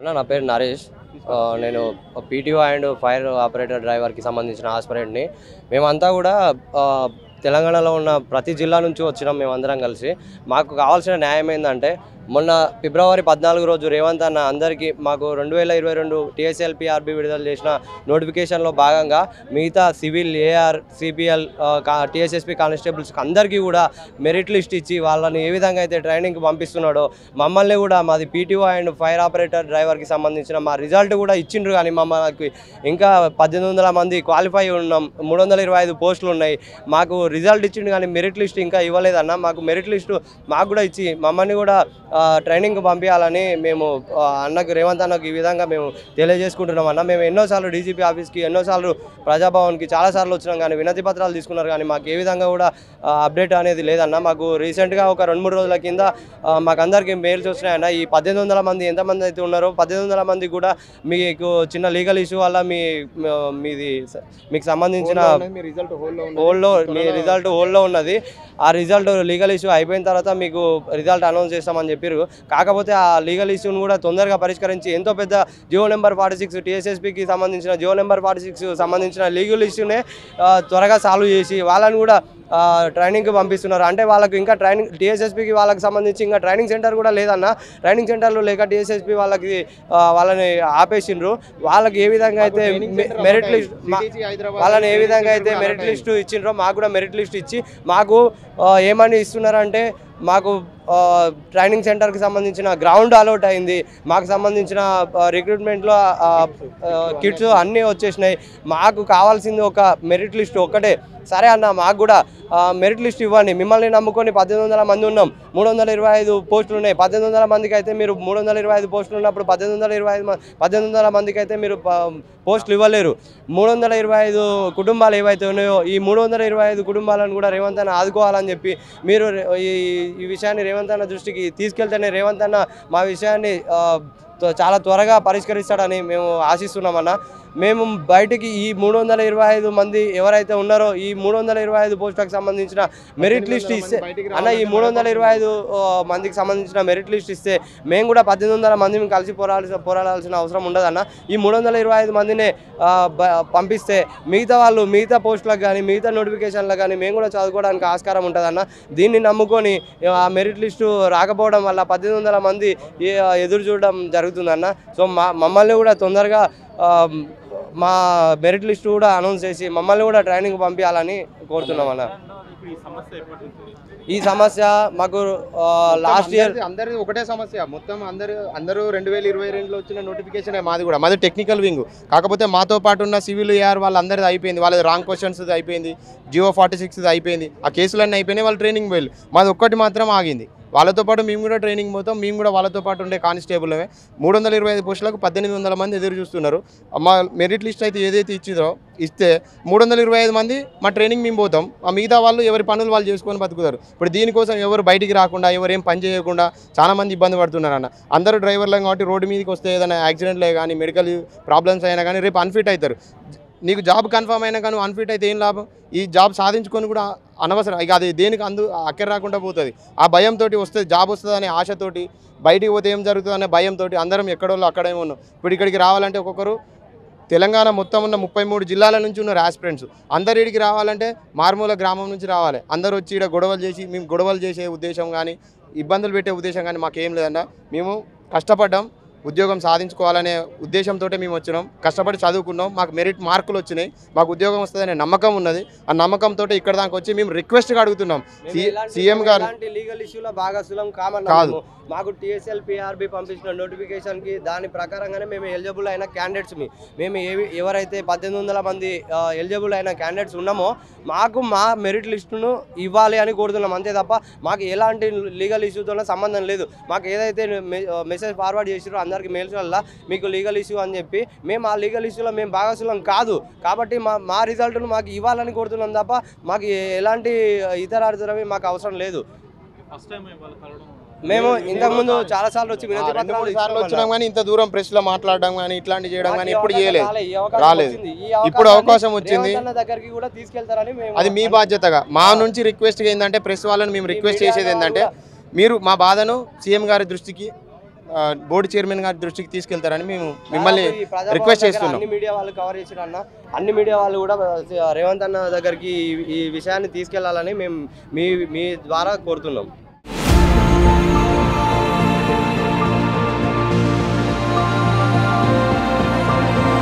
అన్న నా పేరు నరేష్. నేను పీటీఓ అండ్ ఫైర్ ఆపరేటర్ డ్రైవర్కి సంబంధించిన ఆస్పిరెంట్ని. మేమంతా కూడా తెలంగాణలో ఉన్న ప్రతి జిల్లా నుంచి వచ్చినాం మేమందరం కలిసి. మాకు కావాల్సిన న్యాయం ఏంటంటే, మొన్న ఫిబ్రవరి 14 రోజు రేవంత్ అన్న అందరికీ మాకు 2022 టీఎస్ఎల్పిఆర్బి విడుదల చేసిన నోటిఫికేషన్లో భాగంగా మిగతా సివిల్, ఏఆర్, సిపిఎల్, టీఎస్ఎస్పి కానిస్టేబుల్స్కి అందరికీ కూడా మెరిట్ లిస్ట్ ఇచ్చి వాళ్ళని ఏ విధంగా అయితే ట్రైనింగ్కి పంపిస్తున్నాడో మమ్మల్ని కూడా మాది పీటీఓ అండ్ ఫైర్ ఆపరేటర్ డ్రైవర్కి సంబంధించిన మా రిజల్ట్ కూడా ఇచ్చిండ్రు. కానీ మమ్మల్ని ఇంకా 1800 మంది క్వాలిఫై ఉన్నాం, 325 పోస్టులు ఉన్నాయి. మాకు రిజల్ట్ ఇచ్చిండు కానీ మెరిట్ లిస్ట్ ఇంకా ఇవ్వలేదన్న. మాకు మెరిట్ లిస్టు మాకు కూడా ఇచ్చి మమ్మల్ని కూడా ట్రైనింగ్కి పంపించాలని మేము అన్నకు, రేవంత్ అన్నకు ఈ విధంగా మేము తెలియజేసుకుంటున్నాం అన్న. మేము ఎన్నోసార్లు డీజీపీ ఆఫీస్కి, ఎన్నోసార్లు ప్రజాభవన్కి చాలాసార్లు వచ్చినాం కానీ వినతి పత్రాలు తీసుకున్నారు కానీ మాకు ఏ విధంగా కూడా అప్డేట్ అనేది లేదన్న. మాకు రీసెంట్గా ఒక 2-3 రోజుల కింద మాకు అందరికీ మెయిల్స్ వచ్చినాయన్న. ఈ 1800 మంది ఎంతమంది అయితే ఉన్నారో 1800 మంది కూడా మీకు చిన్న లీగల్ ఇష్యూ వల్ల మీకు సంబంధించిన రిజల్ట్ హోల్డ్లో ఉన్నది. ఆ రిజల్ట్ లీగల్ ఇష్యూ అయిపోయిన తర్వాత మీకు రిజల్ట్ అనౌన్స్ చేస్తామని చెప్పారు. కాకపోతే ఆ లీగల్ ఇష్యూని కూడా తొందరగా పరిష్కరించి ఎంతో పెద్ద జియో నెంబర్ 46 టీఎస్ఎస్పికి సంబంధించిన జియో నెంబర్ 46 సంబంధించిన లీగల్ ఇష్యూనే త్వరగా సాల్వ్ చేసి వాళ్ళని కూడా ట్రైనింగ్కి పంపిస్తున్నారు. అంటే వాళ్ళకు ఇంకా ట్రైనింగ్, టీఎస్ఎస్పికి వాళ్ళకి సంబంధించి ఇంకా ట్రైనింగ్ సెంటర్ కూడా లేదన్న. ట్రైనింగ్ సెంటర్లు లేక టీఎస్ఎస్పి వాళ్ళని ఆపేసిండ్రు. వాళ్ళకి ఏ విధంగా అయితే మెరిట్ లిస్ట్ వాళ్ళని ఏ విధంగా అయితే మెరిట్ లిస్టు ఇచ్చిండ్రో మాకు కూడా మెరిట్ లిస్ట్ ఇచ్చి మాకు ఏమని ఇస్తున్నారంటే, మాకు ట్రైనింగ్ సెంటర్కి సంబంధించిన గ్రౌండ్ అలౌట్ అయింది, మాకు సంబంధించిన రిక్రూట్మెంట్లో కిట్స్ అన్నీ వచ్చేసినాయి. మాకు కావాల్సింది ఒక మెరిట్ లిస్ట్ ఒక్కటే. సరే అన్న, మాకు కూడా మెరిట్ లిస్ట్ ఇవ్వండి. మిమ్మల్ని నమ్ముకొని 1800 మంది ఉన్నాం, 325 పోస్టులు ఉన్నాయి. 1800 మందికి అయితే మీరు 325 పోస్టులు ఉన్నప్పుడు 1800 మందికి అయితే మీరు పోస్టులు ఇవ్వలేరు. 325 కుటుంబాలు ఏవైతే ఉన్నాయో ఈ 325 కుటుంబాలను కూడా రేవంత్ అన్న ఆదుకోవాలని చెప్పి మీరు ఈ విషయాన్ని రేవంత్ అన్న దృష్టికి తీసుకెళ్తేనే రేవంత్ అన్న మా విషయాన్ని చాలా త్వరగా పరిష్కరిస్తాడని మేము ఆశిస్తున్నామన్న. మేము బయటికి ఈ 325 మంది ఎవరైతే ఉన్నారో ఈ 325 పోస్టులకు సంబంధించిన మెరిట్ లిస్ట్ ఇస్తే అన్న, ఈ 325 మందికి సంబంధించిన మెరిట్ లిస్ట్ ఇస్తే మేము కూడా 1800 మందిని కలిసి పోరాడాల్సిన అవసరం ఉండదన్న. ఈ 325 మందిని పంపిస్తే మిగతా వాళ్ళు మిగతా పోస్టులకు కానీ మిగతా నోటిఫికేషన్లకు కానీ మేము కూడా చదువుకోవడానికి ఆస్కారం ఉంటుందన్న. దీన్ని నమ్ముకొని ఆ మెరిట్ లిస్టు రాకపోవడం వల్ల 1800 మంది ఎదురు చూడడం జరుగుతుందన్న. సో మమ్మల్ని కూడా తొందరగా మా మెరిట్ లిస్ట్ కూడా అనౌన్స్ చేసి మమ్మల్ని కూడా ట్రైనింగ్ పంపించాలని కోరుతున్నాం అన్న. ఈ సమస్య మాకు లాస్ట్ ఇయర్ అందరి ఒకటే సమస్య, మొత్తం అందరూ 2022లో వచ్చిన నోటిఫికేషన్ మాది టెక్నికల్ వింగ్. కాకపోతే మాతో పాటు ఉన్న సివిల్, ఏఆర్ వాళ్ళందరిది అయిపోయింది, వాళ్ళది రాంగ్ క్వశ్చన్స్ అయిపోయింది, జియో 46 అయిపోయింది, ఆ కేసులన్నీ అయిపోయినాయి, వాళ్ళు ట్రైనింగ్ పోయి. మాది ఒక్కటి మాత్రం ఆగింది. వాళ్ళతో పాటు మేము కూడా ట్రైనింగ్ పోతాం, మేము కూడా వాళ్ళతో పాటు ఉండే కానిస్టేబుల్మే. 325 పోస్టులకు 1800 మంది ఎదురు చూస్తున్నారు. మా మెరిట్ లిస్ట్ అయితే ఏదైతే ఇస్తే 325 మంది మా ట్రైనింగ్ మేము పోతాం, ఆ మిగతా వాళ్ళు ఎవరి పనులు వాళ్ళు చేసుకొని బతుకుతారు. ఇప్పుడు దీనికోసం ఎవరు బయటికి రాకుండా, ఎవరేం పని చేయకుండా చాలామంది ఇబ్బంది పడుతున్నారు అన్న. అందరూ డ్రైవర్లు కాబట్టి రోడ్డు మీదకి వస్తే ఏదైనా యాక్సిడెంట్లే కానీ మెడికల్ ప్రాబ్లమ్స్ అయినా కానీ రేపు అన్ఫిట్ అవుతారు. నీకు జాబ్ కన్ఫర్మ్ అయినా కానీ అన్ఫిట్ అయితే ఏం లాభం? ఈ జాబ్ సాధించుకొని కూడా అనవసరం. ఇక అది దేనికి అక్కర రాకుండా పోతుంది. ఆ భయంతో వస్తుంది, జాబ్ వస్తుంది అనే ఆశతోటి, బయటికి పోతే ఏం జరుగుతుంది అనే భయంతో అందరం ఎక్కడోళ్ళు అక్కడే ఉన్నాం. ఇప్పుడు ఇక్కడికి రావాలంటే ఒక్కొక్కరు తెలంగాణ మొత్తం ఉన్న 33 జిల్లాల నుంచి ఉన్నారు ఆస్పిరెంట్స్. అందరు ఇక్కడికి రావాలంటే మారుమూల గ్రామం నుంచి రావాలి. అందరూ వచ్చి ఇక్కడ గొడవలు చేసి మేము గొడవలు చేసే ఉద్దేశం కానీ ఇబ్బందులు పెట్టే ఉద్దేశం కానీ మాకేం లేదన్న. మేము కష్టపడ్డాం, ఉద్యోగం సాధించుకోవాలనే ఉద్దేశంతో మేము వచ్చినాం, కష్టపడి చదువుకున్నాం, మాకు మెరిట్ మార్కులు వచ్చినాయి, మాకు ఉద్యోగం వస్తుందనే నమ్మకం ఉన్నది. ఆ నమ్మకంతో ఇక్కడ దాకా వచ్చి మేము రిక్వెస్ట్గా అడుగుతున్నాం సీఎం గారు. లీగల్ ఇష్యూలో భాగస్వామ్యం కాదు. మాకు టీఎస్ఎల్పిఆర్బి పంపించిన నోటిఫికేషన్కి దాని ప్రకారంగానే మేము ఎలిజిబుల్ అయిన క్యాండిడేట్స్ మేము ఎవరైతే 1800 మంది ఎలిజిబుల్ అయిన క్యాండిడేట్స్ ఉన్నామో మాకు మా మెరిట్ లిస్టును ఇవ్వాలి అని కోరుతున్నాం, అంతే తప్ప మాకు ఎలాంటి లీగల్ ఇష్యూతో సంబంధం లేదు. మాకు ఏదైతే మెసేజ్ ఫార్వర్డ్ చేసిరో అందరికీ మెయిల్స్ వల్ల మీకు లీగల్ ఇష్యూ అని చెప్పి మేము ఆ లీగల్ ఇష్యూలో మేము భాగస్వామ్యం కాదు కాబట్టి మా రిజల్ట్ను మాకు ఇవ్వాలని కోరుతున్నాం తప్ప మాకు ఎలాంటి ఇతర అర్థరవి మాకు అవసరం లేదు. మేము ఇంతకుముందు చాలా సార్లు వచ్చి వినతి పత్రాలు వచ్చినాం కానీ ఇంత దూరం ప్రెస్ లో మాట్లాడడం కానీ ఇట్లాంటి చేయడం కానీ ఎప్పుడు చేయలేదు, రాలేదు. ఇప్పుడు అవకాశం వచ్చింది, అది మీ బాధ్యతగా. మా నుంచి రిక్వెస్ట్ ఏంటంటే ప్రెస్ వాళ్ళని మేము రిక్వెస్ట్ చేసేది ఏంటంటే మీరు మా బాధను సీఎం గారి దృష్టికి బోర్డు చైర్మన్ గారి దృష్టికి తీసుకెళ్తారని మేము మిమ్మల్ని రిక్వెస్ట్ చేస్తున్నాం. అన్ని మీడియా వాళ్ళు కవర్ చేసిన అన్న, అన్ని మీడియా వాళ్ళు కూడా రేవంత్ అన్న దగ్గరికి ఈ విషయాన్ని తీసుకెళ్లాలని మేము మీ ద్వారా కోరుతున్నాం.